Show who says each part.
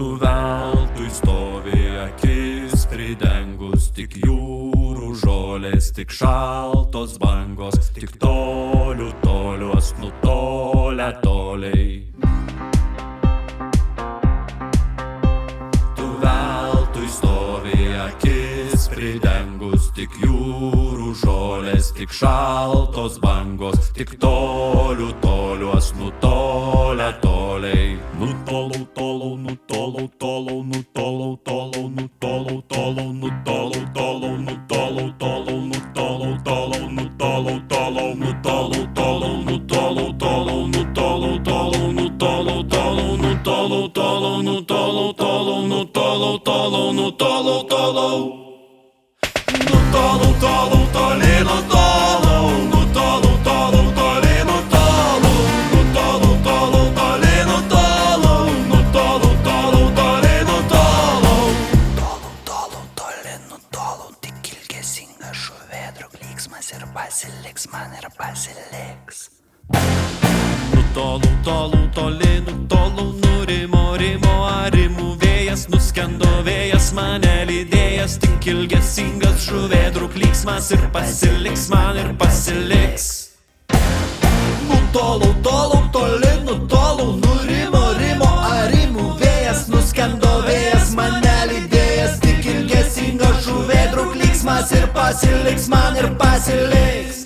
Speaker 1: Tu veltui stovi akis pridengus, tik jūrų žolės, tik šaltos bangos, tik tolių toliuos nutolę toliai. Tu veltui stovi akis pridengus, tik jūrų žolės, tik šaltos bangos, tik tolių toliuos nutolę toliai. Nutolau, tolau, nutolau, tolau, nutolau, tolau, nutolau, tolau, nutolau, tolau, nutolau, tolau, nutolau, tolau, nutolau, tolau, nutolau, tolau, nutolau, tolau, nutolau, tolau, nutolau, tolau, nutolau, tolau, nutolau, tolau, nutolau, tolau, nutolau, tolau. Nutolau, tolau, toli nutolau, nutolau, tolau, toli nutolau, nutolau, tolau, toli nutolau, nutolau, tolau, toli nutolau.
Speaker 2: Tolau, tolau, toli nutolau, tik ilgesingas žuvėdrų klyksmas ir pasiliks man ir pasiliks.
Speaker 1: Nutolau, tolau, toli nutolau, nurimo, rimo, arimų vėjas, nuskendo vėjas mane lydėjęs, tik ilgesingas žuvėdrų klyksmas ir pasiliks man ir pasiliks.
Speaker 2: Nutolau, tolau, toli nutolau, nurimo, rimo, arimų vėjas, nuskendo vėjas mane lydėjęs, tik ilgesingas žuvėdrų klyksmas ir pasiliks man ir pasiliks.